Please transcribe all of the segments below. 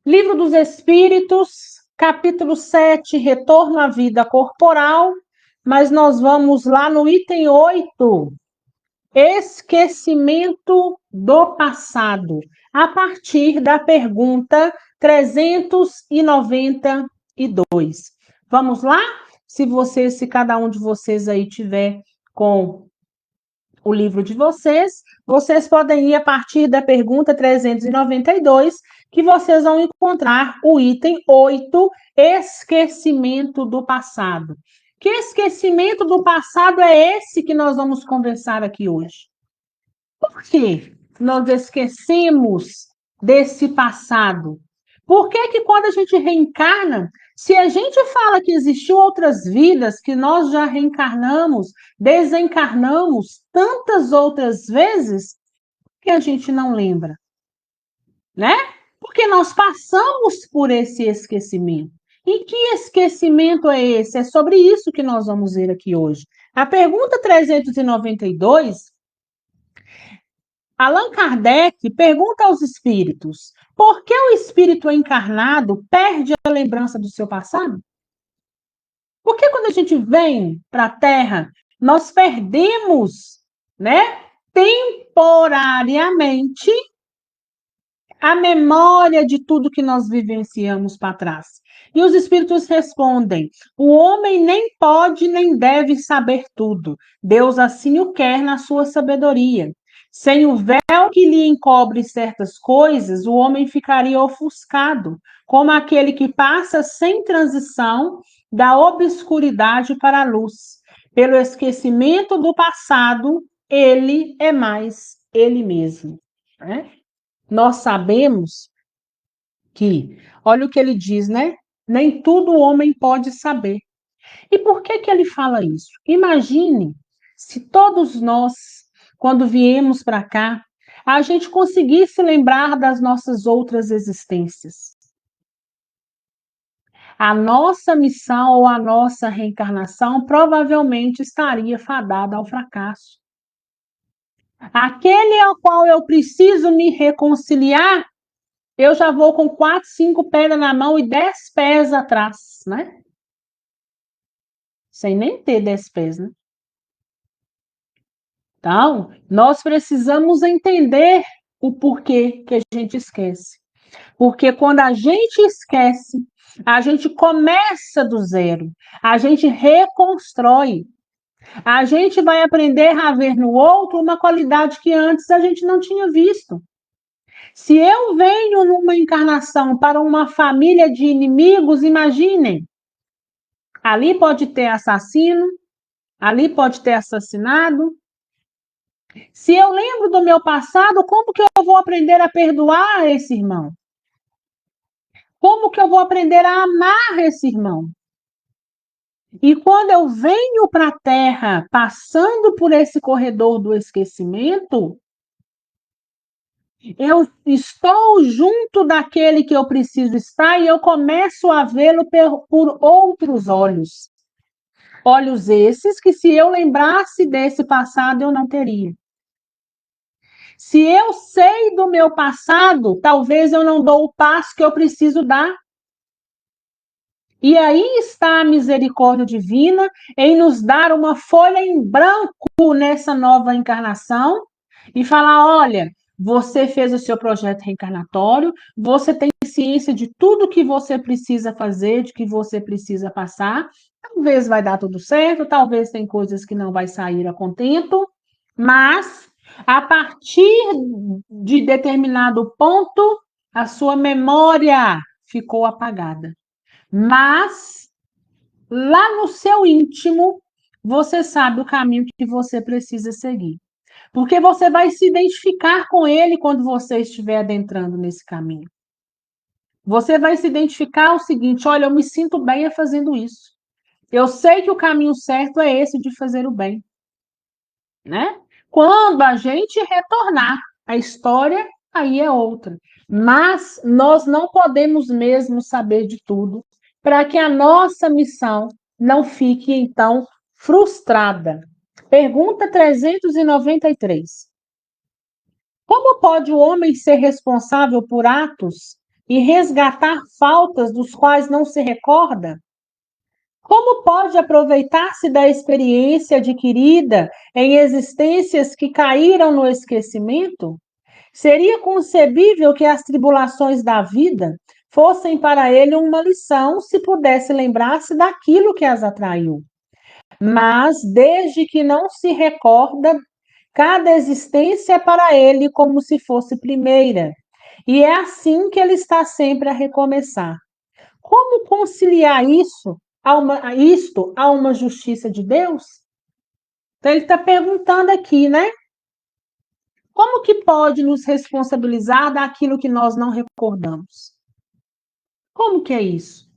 Livro dos Espíritos, capítulo 7, Retorno à Vida Corporal, mas nós vamos lá no item 8, Esquecimento do Passado, a partir da pergunta 392. Vamos lá? Se cada um de vocês aí tiver com o livro de vocês podem ir a partir da pergunta 392, que vocês vão encontrar o item 8, esquecimento do passado. Que esquecimento do passado é esse que nós vamos conversar aqui hoje? Por que nós esquecemos desse passado? Por que quando a gente reencarna, se a gente fala que existiu outras vidas, que nós já reencarnamos, desencarnamos tantas outras vezes, que a gente não lembra, né? Porque nós passamos por esse esquecimento. E que esquecimento é esse? É sobre isso que nós vamos ver aqui hoje. A pergunta 392, Allan Kardec pergunta aos espíritos: por que o espírito encarnado perde a lembrança do seu passado? Por que quando a gente vem para a Terra, nós perdemos, né, temporariamente a memória de tudo que nós vivenciamos para trás? E os espíritos respondem: o homem nem pode nem deve saber tudo. Deus assim o quer na sua sabedoria. Sem o véu que lhe encobre certas coisas, o homem ficaria ofuscado, como aquele que passa sem transição da obscuridade para a luz. Pelo esquecimento do passado, ele é mais ele mesmo, né? Nós sabemos que, olha o que ele diz, né? Nem tudo o homem pode saber. E por que ele fala isso? Imagine se todos nós, quando viemos para cá, a gente conseguisse lembrar das nossas outras existências. A nossa missão ou a nossa reencarnação provavelmente estaria fadada ao fracasso. Aquele ao qual eu preciso me reconciliar, eu já vou com 4, 5 pedras na mão e 10 pés atrás, né? Sem nem ter 10 pés, né? Então, nós precisamos entender o porquê que a gente esquece. Porque quando a gente esquece, a gente começa do zero, a gente reconstrói, a gente vai aprender a ver no outro uma qualidade que antes a gente não tinha visto. Se eu venho numa encarnação para uma família de inimigos, imaginem, ali pode ter assassino, ali pode ter assassinado. Se eu lembro do meu passado, como que eu vou aprender a perdoar esse irmão? Como que eu vou aprender a amar esse irmão? E quando eu venho para a Terra, passando por esse corredor do esquecimento, eu estou junto daquele que eu preciso estar e eu começo a vê-lo por outros olhos. Olhos esses que, se eu lembrasse desse passado, eu não teria. Se eu sei do meu passado, talvez eu não dou o passo que eu preciso dar. E aí está a misericórdia divina em nos dar uma folha em branco nessa nova encarnação e falar: olha, você fez o seu projeto reencarnatório, você tem ciência de tudo que você precisa fazer, de que você precisa passar. Talvez vai dar tudo certo, talvez tem coisas que não vai sair a contento, mas a partir de determinado ponto, a sua memória ficou apagada. Mas lá no seu íntimo, você sabe o caminho que você precisa seguir. Porque você vai se identificar com ele quando você estiver adentrando nesse caminho. Você vai se identificar o seguinte: olha, eu me sinto bem fazendo isso. Eu sei que o caminho certo é esse de fazer o bem, né? Quando a gente retornar, a história aí é outra. Mas nós não podemos mesmo saber de tudo para que a nossa missão não fique, então, frustrada. Pergunta 393. Como pode o homem ser responsável por atos e resgatar faltas dos quais não se recorda? Como pode aproveitar-se da experiência adquirida em existências que caíram no esquecimento? Seria concebível que as tribulações da vida fossem para ele uma lição se pudesse lembrar-se daquilo que as atraiu. Mas, desde que não se recorda, cada existência é para ele como se fosse primeira. E é assim que ele está sempre a recomeçar. Como conciliar isto a uma justiça de Deus? Então, ele está perguntando aqui, né? Como que pode nos responsabilizar daquilo que nós não recordamos? Como que é isso?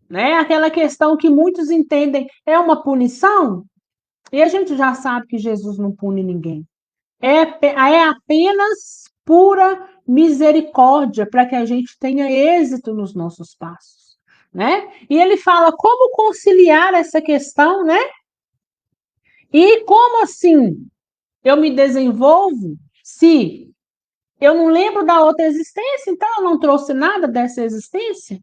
Né? Aquela questão que muitos entendem é uma punição, e a gente já sabe que Jesus não pune ninguém. É apenas pura misericórdia para que a gente tenha êxito nos nossos passos, né? E ele fala como conciliar essa questão, né? E como assim eu me desenvolvo se eu não lembro da outra existência, então eu não trouxe nada dessa existência?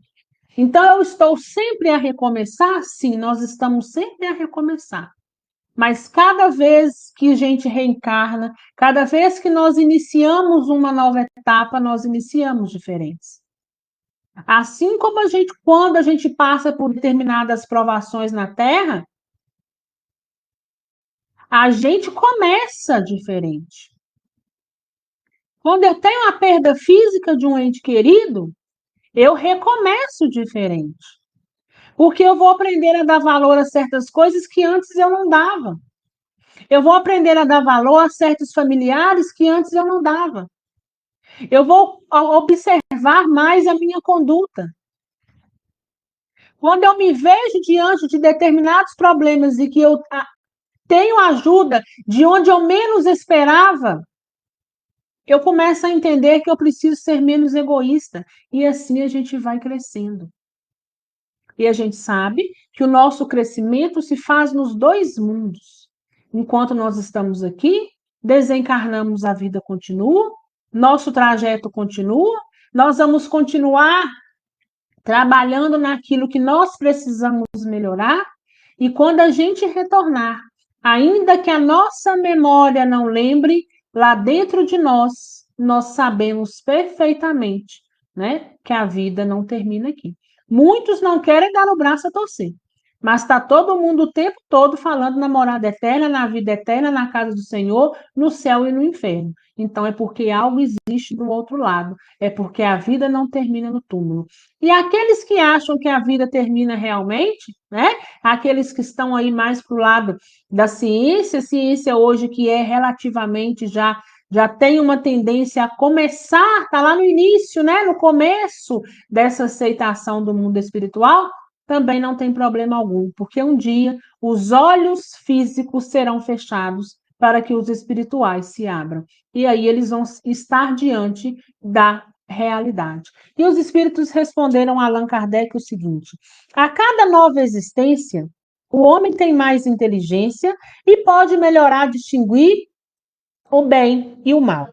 Então eu estou sempre a recomeçar? Sim, nós estamos sempre a recomeçar. Mas cada vez que a gente reencarna, cada vez que nós iniciamos uma nova etapa, nós iniciamos diferentes. Assim como quando a gente passa por determinadas provações na Terra, a gente começa diferente. Quando eu tenho a perda física de um ente querido, eu recomeço diferente. Porque eu vou aprender a dar valor a certas coisas que antes eu não dava. Eu vou aprender a dar valor a certos familiares que antes eu não dava. Eu vou observar mais a minha conduta. Quando eu me vejo diante de determinados problemas e que eu tenho ajuda de onde eu menos esperava, eu começo a entender que eu preciso ser menos egoísta. E assim a gente vai crescendo. E a gente sabe que o nosso crescimento se faz nos dois mundos. Enquanto nós estamos aqui, desencarnamos, a vida continua, nosso trajeto continua, nós vamos continuar trabalhando naquilo que nós precisamos melhorar, e quando a gente retornar, ainda que a nossa memória não lembre, lá dentro de nós sabemos perfeitamente, né, que a vida não termina aqui. Muitos não querem dar o braço a torcer, mas está todo mundo o tempo todo falando na morada eterna, na vida eterna, na casa do Senhor, no céu e no inferno. Então é porque algo existe do outro lado, é porque a vida não termina no túmulo. E aqueles que acham que a vida termina realmente, né? Aqueles que estão aí mais para o lado da ciência hoje que é relativamente já tem uma tendência a começar, está lá no início, né? No começo dessa aceitação do mundo espiritual, também não tem problema algum, porque um dia os olhos físicos serão fechados para que os espirituais se abram. E aí eles vão estar diante da realidade. E os espíritos responderam a Allan Kardec o seguinte: a cada nova existência, o homem tem mais inteligência e pode melhorar, distinguir o bem e o mal.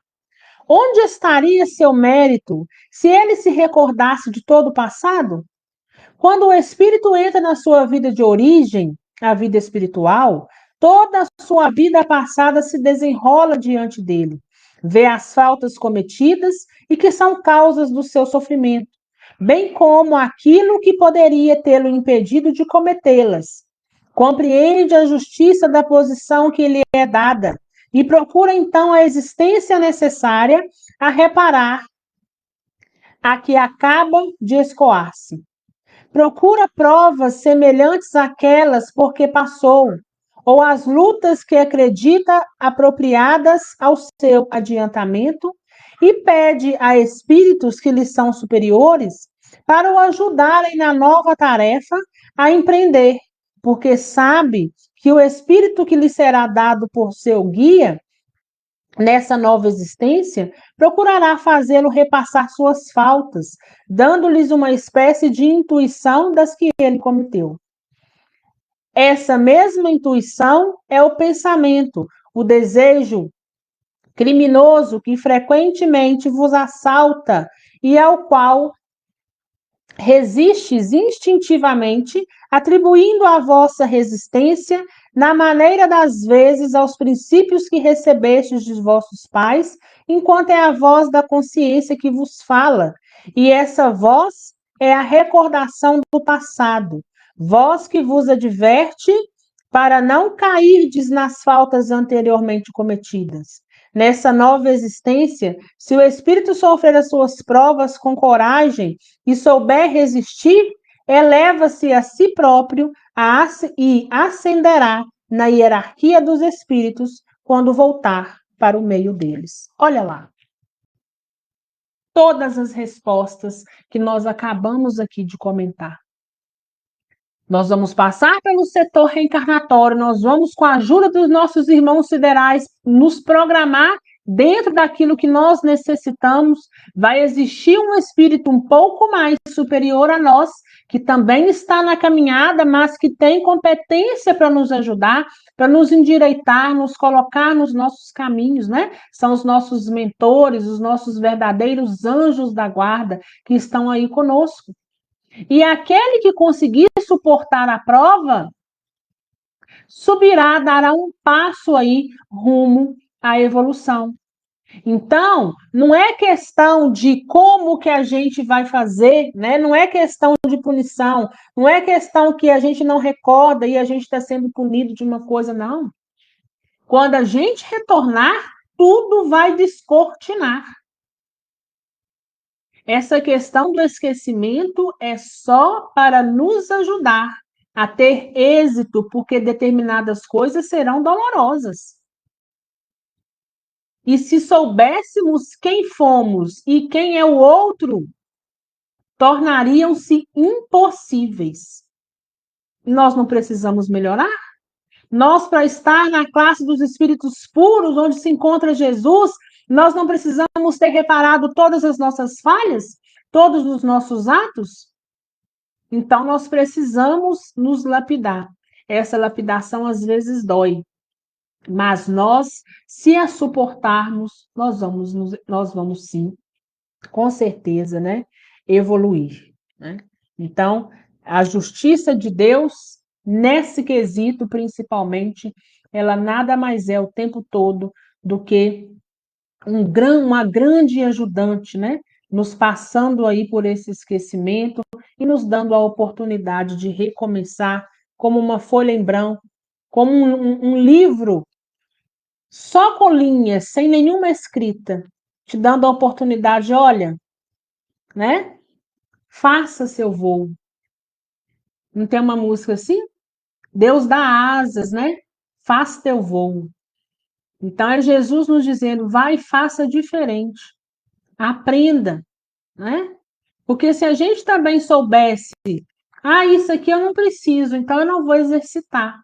Onde estaria seu mérito se ele se recordasse de todo o passado? Quando o espírito entra na sua vida de origem, a vida espiritual, toda a sua vida passada se desenrola diante dele. Vê as faltas cometidas e que são causas do seu sofrimento, bem como aquilo que poderia tê-lo impedido de cometê-las. Compreende a justiça da posição que lhe é dada e procura então a existência necessária a reparar a que acaba de escoar-se. Procura provas semelhantes àquelas porque passou, ou as lutas que acredita apropriadas ao seu adiantamento, e pede a espíritos que lhe são superiores para o ajudarem na nova tarefa a empreender, porque sabe que o espírito que lhe será dado por seu guia nessa nova existência, procurará fazê-lo repassar suas faltas, dando-lhes uma espécie de intuição das que ele cometeu. Essa mesma intuição é o pensamento, o desejo criminoso que frequentemente vos assalta e ao qual resistes instintivamente, atribuindo a vossa resistência, na maneira das vezes, aos princípios que recebestes de vossos pais, enquanto é a voz da consciência que vos fala, e essa voz é a recordação do passado, voz que vos adverte para não cairdes nas faltas anteriormente cometidas. Nessa nova existência, se o espírito sofrer as suas provas com coragem e souber resistir, eleva-se a si próprio e ascenderá na hierarquia dos espíritos quando voltar para o meio deles. Olha lá. Todas as respostas que nós acabamos aqui de comentar. Nós vamos passar pelo setor reencarnatório, nós vamos, com a ajuda dos nossos irmãos siderais, nos programar dentro daquilo que nós necessitamos. Vai existir um espírito um pouco mais superior a nós, que também está na caminhada, mas que tem competência para nos ajudar, para nos endireitar, nos colocar nos nossos caminhos, né? São os nossos mentores, os nossos verdadeiros anjos da guarda que estão aí conosco. E aquele que conseguir suportar a prova, subirá, dará um passo aí rumo à evolução. Então, não é questão de como que a gente vai fazer, né? Não é questão de punição, não é questão que a gente não recorda e a gente está sendo punido de uma coisa, não. Quando a gente retornar, tudo vai descortinar. Essa questão do esquecimento é só para nos ajudar a ter êxito, porque determinadas coisas serão dolorosas. E se soubéssemos quem fomos e quem é o outro, tornariam-se impossíveis. Nós não precisamos melhorar? Nós, para estar na classe dos espíritos puros, onde se encontra Jesus, nós não precisamos ter reparado todas as nossas falhas, todos os nossos atos? Então, nós precisamos nos lapidar. Essa lapidação, às vezes, dói. Mas nós, se a suportarmos, nós vamos sim, com certeza, né, evoluir. Né? Então, a justiça de Deus, nesse quesito, principalmente, ela nada mais é o tempo todo do que uma grande ajudante, né? Nos passando aí por esse esquecimento e nos dando a oportunidade de recomeçar como uma folha em branco, como um livro só com linhas, sem nenhuma escrita, te dando a oportunidade, olha, né? Faça seu voo. Não tem uma música assim? Deus dá asas, né? Faça teu voo. Então é Jesus nos dizendo, vai e faça diferente. Aprenda, né? Porque se a gente também soubesse, isso aqui eu não preciso, então eu não vou exercitar.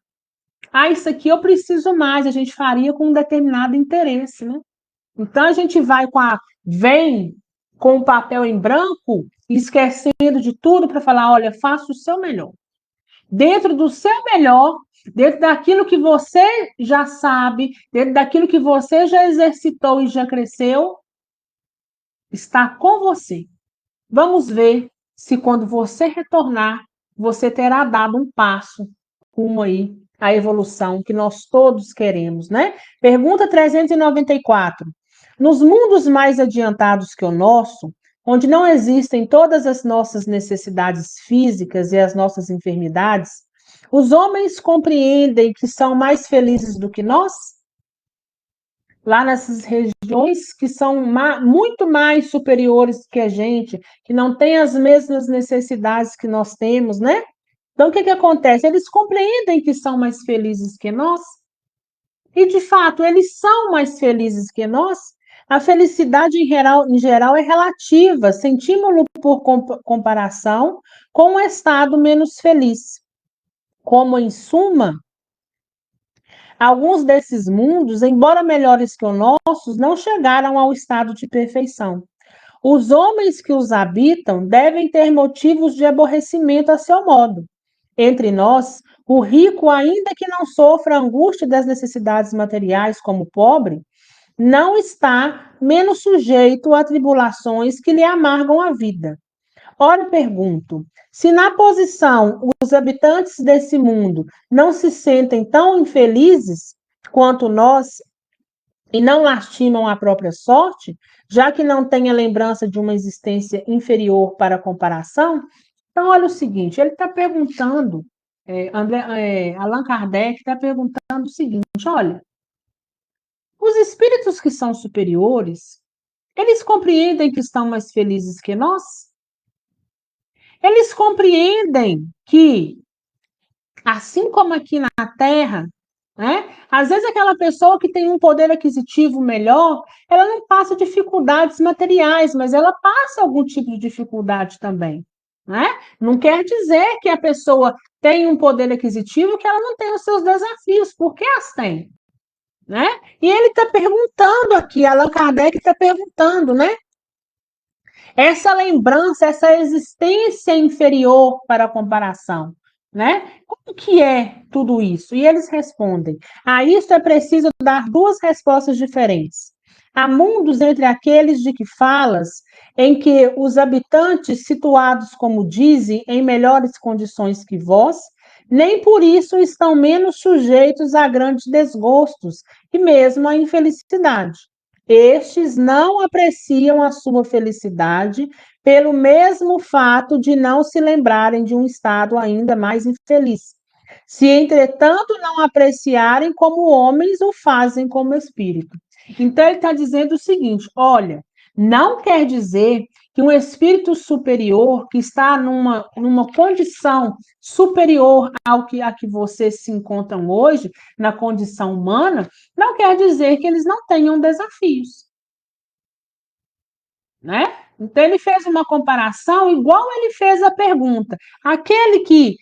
Isso aqui eu preciso mais, a gente faria com um determinado interesse, né? Então a gente vem com o papel em branco, esquecendo de tudo para falar, olha, faça o seu melhor. Dentro do seu melhor, dentro daquilo que você já sabe, dentro daquilo que você já exercitou e já cresceu, está com você. Vamos ver se quando você retornar, você terá dado um passo rumo aí à evolução que nós todos queremos, né? Pergunta 394. Nos mundos mais adiantados que o nosso, onde não existem todas as nossas necessidades físicas e as nossas enfermidades, os homens compreendem que são mais felizes do que nós? Lá nessas regiões que são muito mais superiores que a gente, que não têm as mesmas necessidades que nós temos, né? Então, o que acontece? Eles compreendem que são mais felizes que nós, e, de fato, eles são mais felizes que nós. A felicidade, em geral, é relativa, sentimos-lo por comparação com um estado menos feliz. Como, em suma, alguns desses mundos, embora melhores que os nossos, não chegaram ao estado de perfeição. Os homens que os habitam devem ter motivos de aborrecimento a seu modo. Entre nós, o rico, ainda que não sofra a angústia das necessidades materiais como o pobre, não está menos sujeito a tribulações que lhe amargam a vida. Ora, pergunto, se na posição os habitantes desse mundo não se sentem tão infelizes quanto nós e não lastimam a própria sorte, já que não têm a lembrança de uma existência inferior para comparação, então olha o seguinte, ele está perguntando, Allan Kardec está perguntando o seguinte, olha, os espíritos que são superiores, eles compreendem que estão mais felizes que nós? Eles compreendem que, assim como aqui na Terra, né, às vezes aquela pessoa que tem um poder aquisitivo melhor, ela não passa dificuldades materiais, mas ela passa algum tipo de dificuldade também. Né? Não quer dizer que a pessoa tem um poder aquisitivo que ela não tem os seus desafios, porque as tem. Né? E ele está perguntando aqui, Allan Kardec está perguntando, né? Essa lembrança, essa existência inferior para a comparação, né? Como que é tudo isso? E eles respondem: a isso é preciso dar duas respostas diferentes. Há mundos entre aqueles de que falas, em que os habitantes, situados, como dizem, em melhores condições que vós, nem por isso estão menos sujeitos a grandes desgostos e mesmo à infelicidade. Estes não apreciam a sua felicidade pelo mesmo fato de não se lembrarem de um estado ainda mais infeliz. Se, entretanto, não apreciarem como homens, o fazem como espírito. Então, ele está dizendo o seguinte: olha, não quer dizer que um espírito superior, que está numa condição superior a que vocês se encontram hoje, na condição humana, não quer dizer que eles não tenham desafios. Né? Então, ele fez uma comparação igual ele fez a pergunta. Aquele que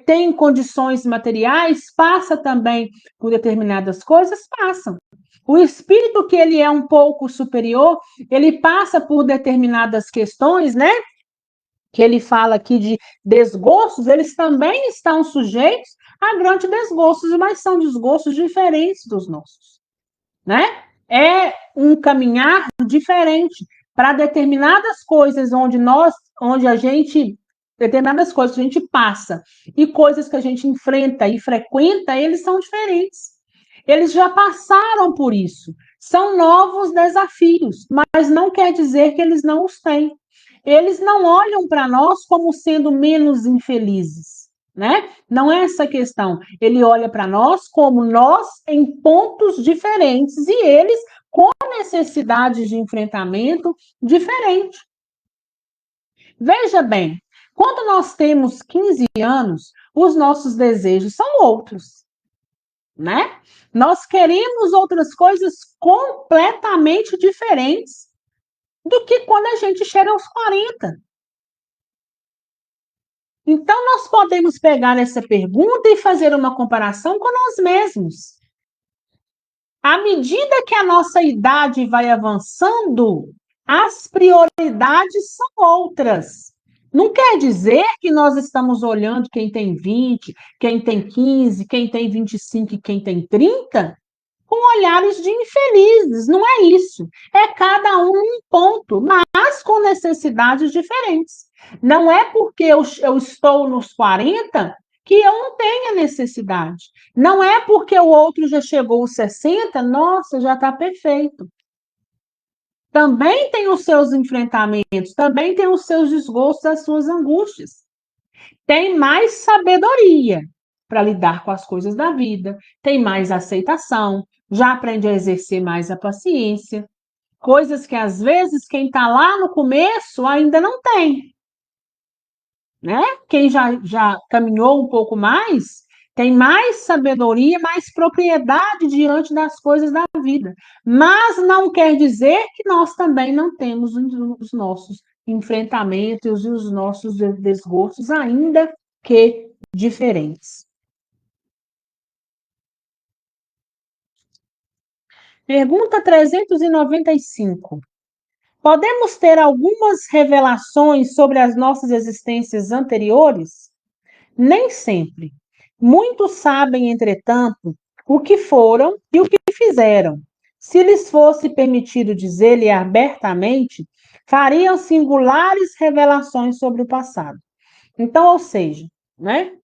tem condições materiais passa também por determinadas coisas? Passam. O espírito que ele é um pouco superior, ele passa por determinadas questões, né? Que ele fala aqui de desgostos, eles também estão sujeitos a grandes desgostos, mas são desgostos diferentes dos nossos, né? É um caminhar diferente para determinadas coisas onde a gente, determinadas coisas que a gente passa e coisas que a gente enfrenta e frequenta, eles são diferentes. Eles já passaram por isso. São novos desafios, mas não quer dizer que eles não os têm. Eles não olham para nós como sendo menos infelizes, né? Não é essa a questão. Ele olha para nós como nós em pontos diferentes e eles com necessidades de enfrentamento diferentes. Veja bem, quando nós temos 15 anos, os nossos desejos são outros, né? Nós queremos outras coisas completamente diferentes do que quando a gente chega aos 40. Então, nós podemos pegar essa pergunta e fazer uma comparação com nós mesmos. À medida que a nossa idade vai avançando, as prioridades são outras. Não quer dizer que nós estamos olhando quem tem 20, quem tem 15, quem tem 25 e quem tem 30 com olhares de infelizes. Não é isso. É cada um um ponto, mas com necessidades diferentes. Não é porque eu estou nos 40 que eu não tenha necessidade. Não é porque o outro já chegou aos 60, nossa, já está perfeito. Também tem os seus enfrentamentos, também tem os seus desgostos, as suas angústias. Tem mais sabedoria para lidar com as coisas da vida, tem mais aceitação, já aprende a exercer mais a paciência, coisas que às vezes quem está lá no começo ainda não tem. Né? Quem já caminhou um pouco mais, tem mais sabedoria, mais propriedade diante das coisas da vida. Mas não quer dizer que nós também não temos os nossos enfrentamentos e os nossos desgostos, ainda que diferentes. Pergunta 395. Podemos ter algumas revelações sobre as nossas existências anteriores? Nem sempre. Muitos sabem, entretanto, o que foram e o que fizeram. Se lhes fosse permitido dizer-lhe abertamente, fariam singulares revelações sobre o passado. Então, ou seja, né?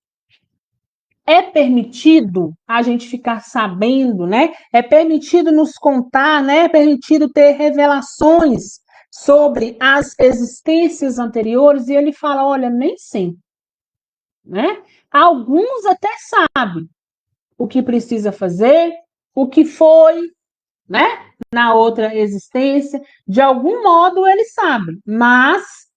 É permitido a gente ficar sabendo, né? É permitido nos contar, né? É permitido ter revelações sobre as existências anteriores, e ele fala, olha, nem sempre, né? Alguns até sabem o que precisa fazer, o que foi, né? Na outra existência, de algum modo ele sabe, mas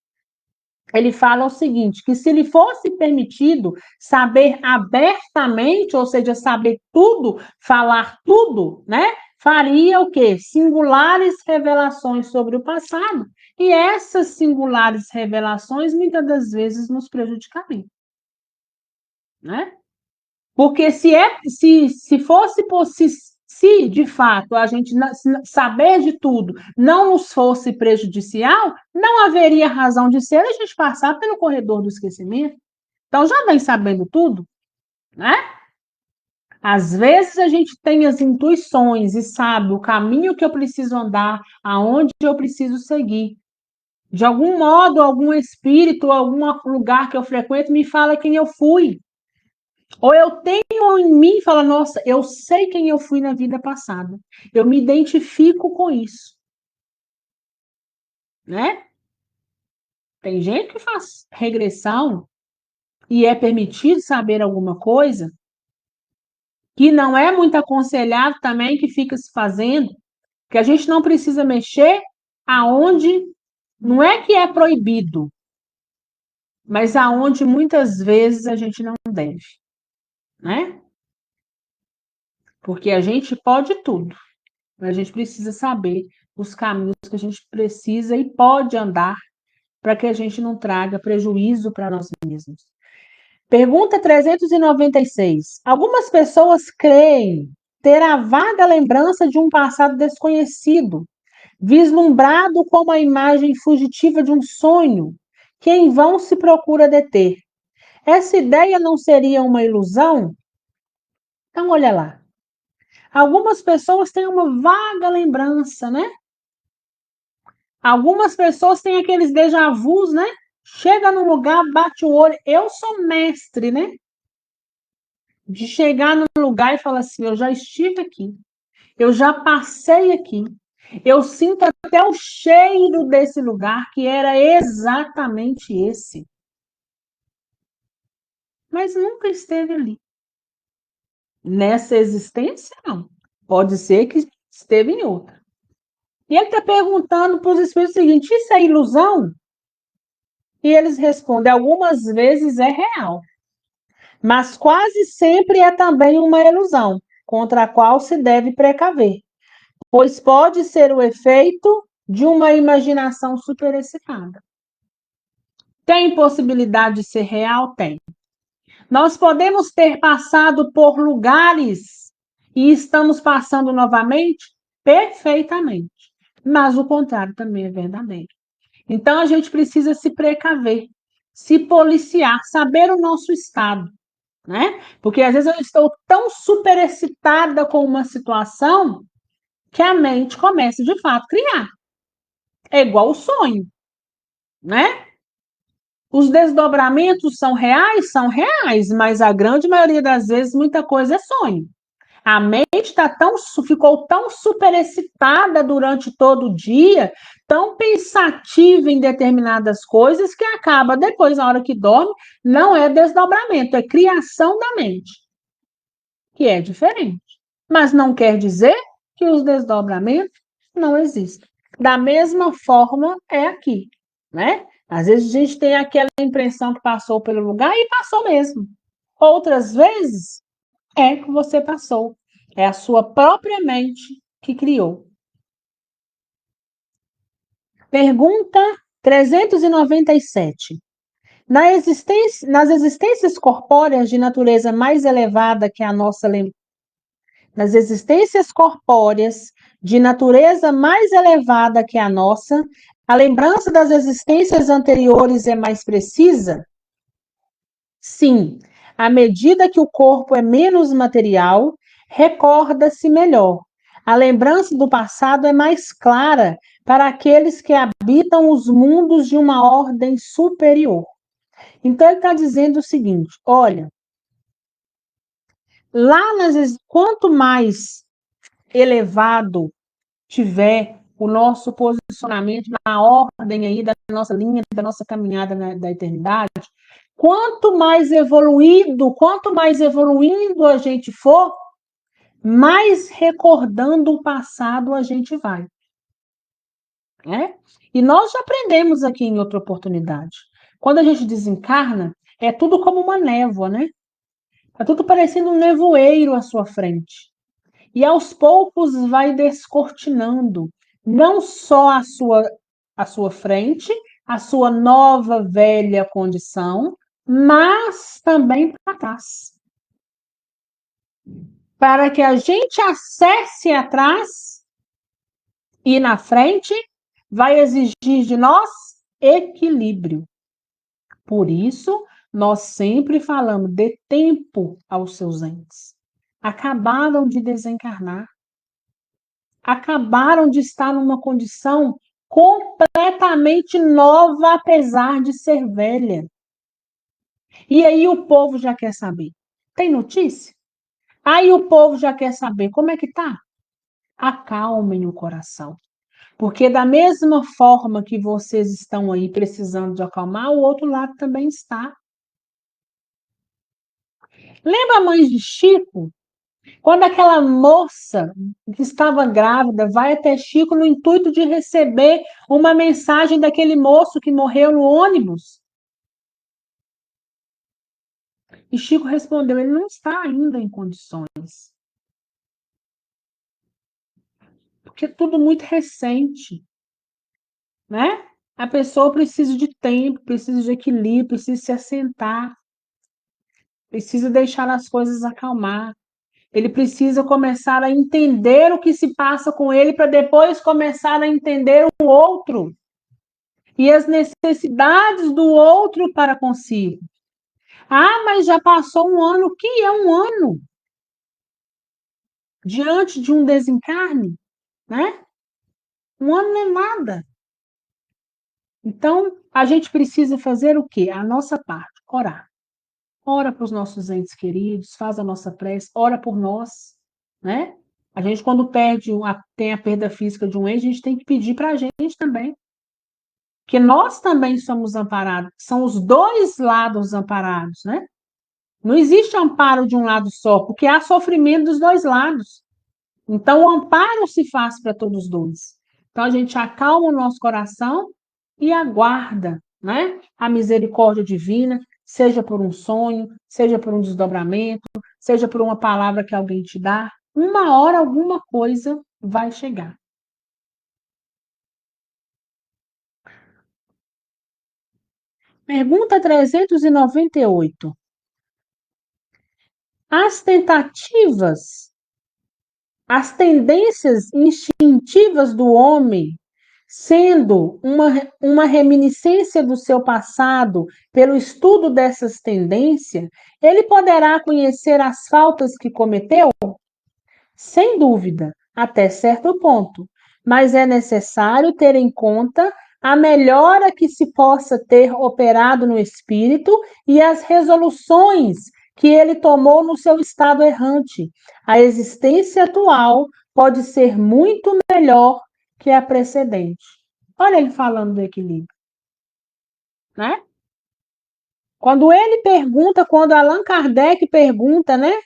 ele fala o seguinte, que se lhe fosse permitido saber abertamente, ou seja, saber tudo, falar tudo, né? Faria o quê? Singulares revelações sobre o passado. E essas singulares revelações, muitas das vezes, nos prejudicariam, né? Porque se fosse possível, se de fato a gente saber de tudo não nos fosse prejudicial, não haveria razão de ser a gente passar pelo corredor do esquecimento. Então já vem sabendo tudo, né? Às vezes a gente tem as intuições e sabe o caminho que eu preciso andar, aonde eu preciso seguir. De algum modo, algum espírito, algum lugar que eu frequento me fala quem eu fui. Ou eu tenho em mim, fala, nossa, eu sei quem eu fui na vida passada. Eu me identifico com isso, né? Tem gente que faz regressão e é permitido saber alguma coisa que não é muito aconselhável também que fica se fazendo, que a gente não precisa mexer aonde não é que é proibido, mas aonde muitas vezes a gente não deve, né? Porque a gente pode tudo. A gente precisa saber os caminhos que a gente precisa e pode andar para que a gente não traga prejuízo para nós mesmos. Pergunta 396. Algumas pessoas creem ter a vaga lembrança de um passado desconhecido, vislumbrado como a imagem fugitiva de um sonho, que em vão se procura deter. Essa ideia não seria uma ilusão? Então, olha lá. Algumas pessoas têm uma vaga lembrança, né? Algumas pessoas têm aqueles déjà vus, né? Chega num lugar, bate o olho. Eu sou mestre, né? De chegar num lugar e falar assim: eu já estive aqui, eu já passei aqui, eu sinto até o cheiro desse lugar, que era exatamente esse. Mas nunca esteve ali. Nessa existência, não. Pode ser que esteve em outra. E ele está perguntando para os espíritos o seguinte: isso é ilusão? E eles respondem: algumas vezes é real, mas quase sempre é também uma ilusão, contra a qual se deve precaver, pois pode ser o efeito de uma imaginação superexcitada. Tem possibilidade de ser real? Tem. Nós podemos ter passado por lugares e estamos passando novamente? Perfeitamente. Mas o contrário também é verdadeiro. Então a gente precisa se precaver, se policiar, saber o nosso estado, né? Porque às vezes eu estou tão superexcitada com uma situação que a mente começa de fato a criar. É igual o sonho, né? Os desdobramentos são reais, mas a grande maioria das vezes muita coisa é sonho. A mente ficou tão superexcitada durante todo o dia, tão pensativa em determinadas coisas, que acaba depois, na hora que dorme, não é desdobramento, é criação da mente, que é diferente. Mas não quer dizer que os desdobramentos não existem. Da mesma forma é aqui, né? Às vezes a gente tem aquela impressão que passou pelo lugar e passou mesmo. Outras vezes é que você passou. É a sua própria mente que criou. Pergunta 397. Nas existências corpóreas de natureza mais elevada que a nossa nas existências corpóreas de natureza mais elevada que a nossa, a lembrança das existências anteriores é mais precisa? Sim, à medida que o corpo é menos material, recorda-se melhor. A lembrança do passado é mais clara para aqueles que habitam os mundos de uma ordem superior. Então, ele está dizendo o seguinte: olha, quanto mais elevado tiver o nosso posicionamento na ordem aí da nossa linha, da nossa caminhada da eternidade, quanto mais evoluindo a gente for, mais recordando o passado a gente vai. Né? E nós já aprendemos aqui em outra oportunidade. Quando a gente desencarna, é tudo como uma névoa, né? Tá tudo parecendo um nevoeiro à sua frente. E aos poucos vai descortinando não só a sua frente, a sua nova velha condição, mas também para trás. Para que a gente acesse atrás e na frente, vai exigir de nós equilíbrio. Por isso, nós sempre falamos: dê tempo aos seus entes. Acabaram de desencarnar. Acabaram de estar numa condição completamente nova, apesar de ser velha. E aí o povo já quer saber. Tem notícia? Aí o povo já quer saber como é que tá? Acalmem o coração. Porque da mesma forma que vocês estão aí precisando de acalmar, o outro lado também está. Lembra a mãe de Chico? Quando aquela moça que estava grávida vai até Chico no intuito de receber uma mensagem daquele moço que morreu no ônibus. E Chico respondeu: ele não está ainda em condições. Porque é tudo muito recente. Né? A pessoa precisa de tempo, precisa de equilíbrio, precisa se assentar, precisa deixar as coisas acalmar. Ele precisa começar a entender o que se passa com ele para depois começar a entender o outro e as necessidades do outro para consigo. Ah, mas já passou um ano. O que é um ano? Diante de um desencarne, né? Um ano não é nada. Então, a gente precisa fazer o quê? A nossa parte, orar. Ora para os nossos entes queridos, faz a nossa prece, ora por nós, né? A gente, quando tem a perda física de um ente, a gente tem que pedir para a gente também. Porque nós também somos amparados. São os dois lados amparados, né? Não existe amparo de um lado só, porque há sofrimento dos dois lados. Então, o amparo se faz para todos os dois. Então, a gente acalma o nosso coração e aguarda, né? A misericórdia divina, seja por um sonho, seja por um desdobramento, seja por uma palavra que alguém te dá. Uma hora alguma coisa vai chegar. Pergunta 398. As tentativas, as tendências instintivas do homem, sendo uma reminiscência do seu passado pelo estudo dessas tendências, ele poderá conhecer as faltas que cometeu? Sem dúvida, até certo ponto, mas é necessário ter em conta a melhora que se possa ter operado no espírito e as resoluções que ele tomou no seu estado errante. A existência atual pode ser muito melhor que a precedente. Olha ele falando do equilíbrio, né? Quando Allan Kardec pergunta, né,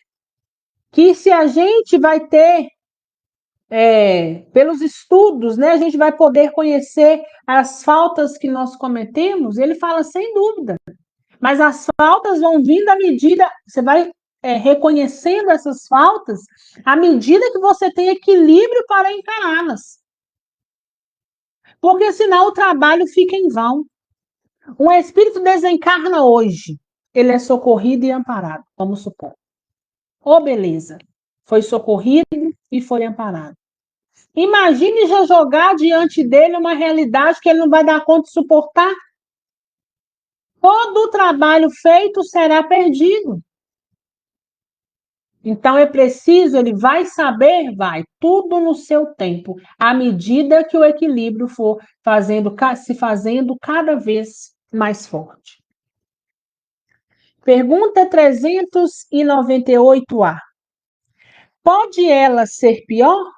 que se a gente vai ter pelos estudos, né, a gente vai poder conhecer as faltas que nós cometemos, ele fala sem dúvida. Mas as faltas vão vindo à medida, você vai reconhecendo essas faltas à medida que você tem equilíbrio para encará-las. Porque senão o trabalho fica em vão. Um espírito desencarna hoje, ele é socorrido e amparado, vamos supor. Oh, beleza. Foi socorrido e foi amparado. Imagine já jogar diante dele uma realidade que ele não vai dar conta de suportar. Todo o trabalho feito será perdido. Então é preciso, ele vai saber, vai, tudo no seu tempo, à medida que o equilíbrio for se fazendo cada vez mais forte. Pergunta 398A. Pode ela ser pior?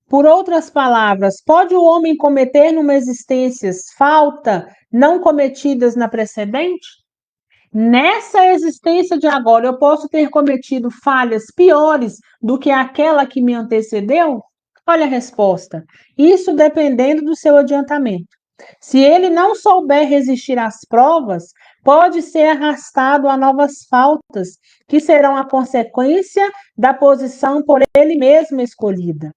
Por outras palavras, pode o homem cometer numa existência falta não cometidas na precedente? Nessa existência de agora, eu posso ter cometido falhas piores do que aquela que me antecedeu? Olha a resposta. Isso dependendo do seu adiantamento. Se ele não souber resistir às provas, pode ser arrastado a novas faltas, que serão a consequência da posição por ele mesmo escolhida.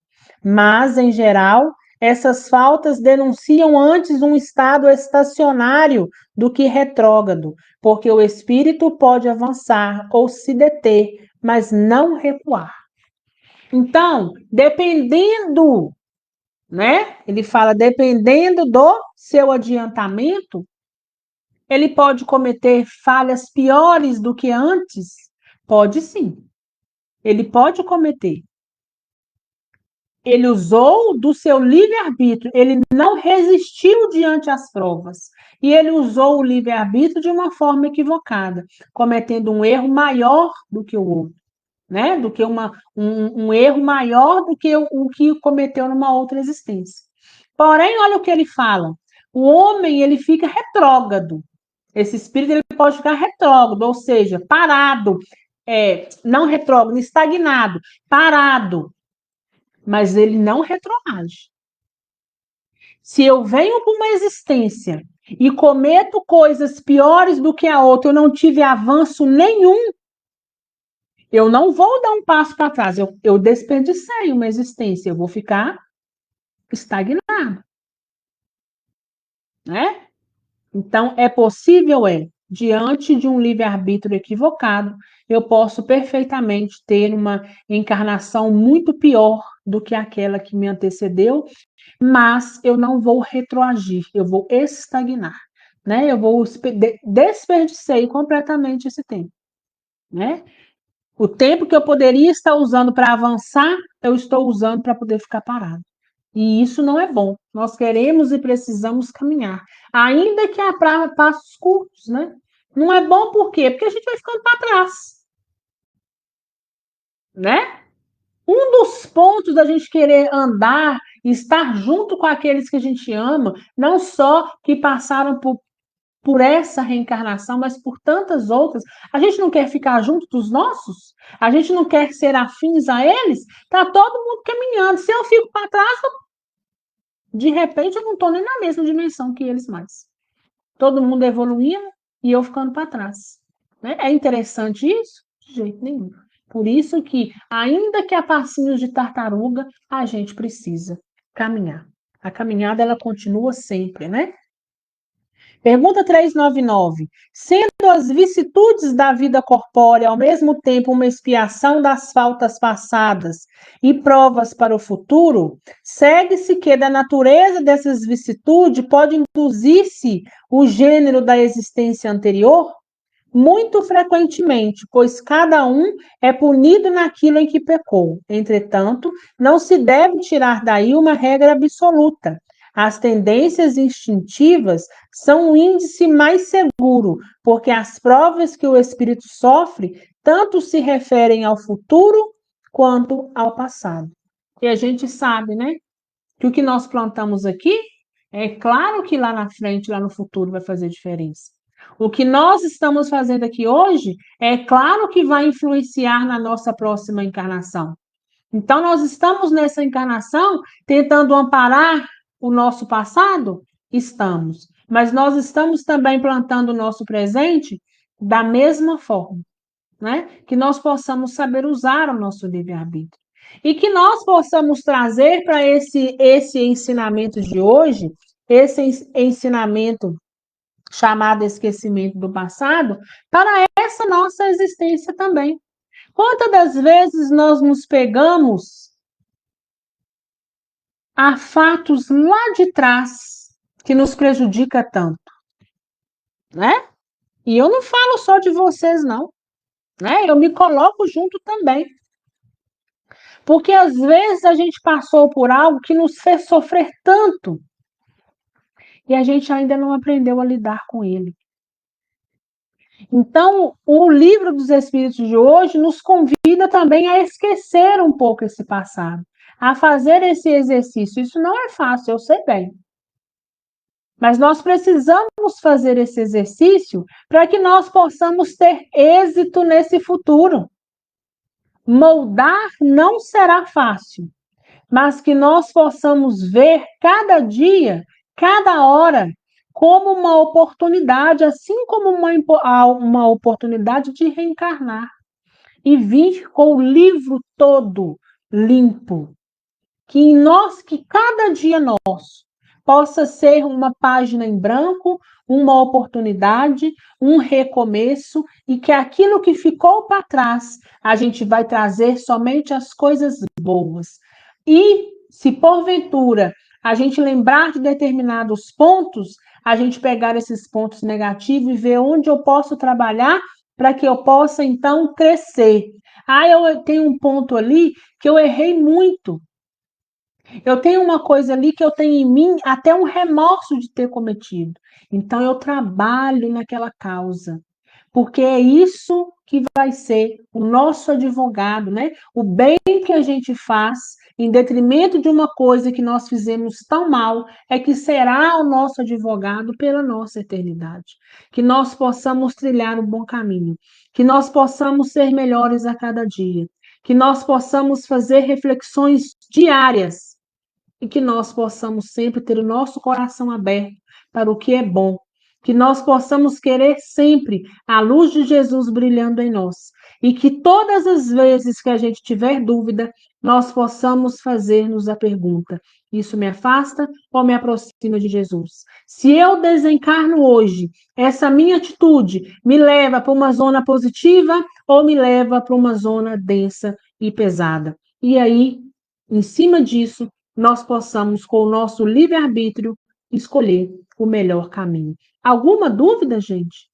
Mas, em geral, essas faltas denunciam antes um estado estacionário do que retrógrado, porque o espírito pode avançar ou se deter, mas não recuar. Então, dependendo, né? Ele fala, dependendo do seu adiantamento, ele pode cometer falhas piores do que antes? Pode sim. Ele pode cometer. Ele usou do seu livre-arbítrio, ele não resistiu diante das provas. E ele usou o livre-arbítrio de uma forma equivocada, cometendo um erro maior do que o outro, né? Do que um erro maior do que o que cometeu numa outra existência. Porém, olha o que ele fala. O homem, ele fica retrógrado. Esse espírito ele pode ficar retrógrado, ou seja, parado, não retrógrado, estagnado, parado, mas ele não retroage. Se eu venho para uma existência e cometo coisas piores do que a outra, eu não tive avanço nenhum, eu não vou dar um passo para trás, eu desperdicei uma existência, eu vou ficar estagnado, né? Então, é possível, diante de um livre-arbítrio equivocado, eu posso perfeitamente ter uma encarnação muito pior do que aquela que me antecedeu, mas eu não vou retroagir, eu vou estagnar, né? Eu vou desperdicei completamente esse tempo, né? O tempo que eu poderia estar usando para avançar, eu estou usando para poder ficar parado. E isso não é bom. Nós queremos e precisamos caminhar, ainda que a passos curtos, né? Não é bom por quê? Porque a gente vai ficando para trás, né? Um dos pontos da gente querer andar e estar junto com aqueles que a gente ama, não só que passaram por essa reencarnação, mas por tantas outras. A gente não quer ficar junto dos nossos? A gente não quer ser afins a eles? Tá todo mundo caminhando. Se eu fico para trás, de repente eu não estou nem na mesma dimensão que eles mais. Todo mundo evoluindo e eu ficando para trás. Né? É interessante isso? De jeito nenhum. Por isso que, ainda que a passinhos de tartaruga, a gente precisa caminhar. A caminhada, ela continua sempre, né? Pergunta 399. Sendo as vicissitudes da vida corpórea ao mesmo tempo uma expiação das faltas passadas e provas para o futuro, segue-se que da natureza dessas vicissitudes pode induzir-se o gênero da existência anterior? Muito frequentemente, pois cada um é punido naquilo em que pecou. Entretanto, não se deve tirar daí uma regra absoluta. As tendências instintivas são o índice mais seguro, porque as provas que o espírito sofre tanto se referem ao futuro quanto ao passado. E a gente sabe, né, que o que nós plantamos aqui, é claro que lá na frente, lá no futuro, vai fazer diferença. O que nós estamos fazendo aqui hoje, é claro que vai influenciar na nossa próxima encarnação. Então, nós estamos nessa encarnação tentando amparar o nosso passado? Estamos. Mas nós estamos também plantando o nosso presente da mesma forma, né? Que nós possamos saber usar o nosso livre-arbítrio. E que nós possamos trazer para esse ensinamento de hoje, esse ensinamento chamado esquecimento do passado, para essa nossa existência também. Quantas das vezes nós nos pegamos a fatos lá de trás que nos prejudica tanto, né? E eu não falo só de vocês, não. né? Eu me coloco junto também. Porque às vezes a gente passou por algo que nos fez sofrer tanto e a gente ainda não aprendeu a lidar com ele. Então, o livro dos Espíritos de hoje nos convida também a esquecer um pouco esse passado, a fazer esse exercício. Isso não é fácil, eu sei bem. Mas nós precisamos fazer esse exercício para que nós possamos ter êxito nesse futuro. Moldar não será fácil, mas que nós possamos ver cada dia, cada hora, como uma oportunidade, assim como uma oportunidade de reencarnar e vir com o livro todo limpo, que cada dia nosso possa ser uma página em branco, uma oportunidade, um recomeço, e que aquilo que ficou para trás, a gente vai trazer somente as coisas boas. E se porventura a gente lembrar de determinados pontos, a gente pegar esses pontos negativos e ver onde eu posso trabalhar para que eu possa então crescer. Ah, eu tenho um ponto ali que eu errei muito. Eu tenho uma coisa ali que eu tenho em mim até um remorso de ter cometido. Então eu trabalho naquela causa, porque é isso que vai ser o nosso advogado, né? O bem que a gente faz em detrimento de uma coisa que nós fizemos tão mal é que será o nosso advogado pela nossa eternidade. Que nós possamos trilhar o bom caminho, que nós possamos ser melhores a cada dia, que nós possamos fazer reflexões diárias e que nós possamos sempre ter o nosso coração aberto para o que é bom, que nós possamos querer sempre a luz de Jesus brilhando em nós e que todas as vezes que a gente tiver dúvida, nós possamos fazer-nos a pergunta: isso me afasta ou me aproxima de Jesus? Se eu desencarno hoje, essa minha atitude me leva para uma zona positiva ou me leva para uma zona densa e pesada? E aí, em cima disso, nós possamos, com o nosso livre-arbítrio, escolher o melhor caminho. Alguma dúvida, gente?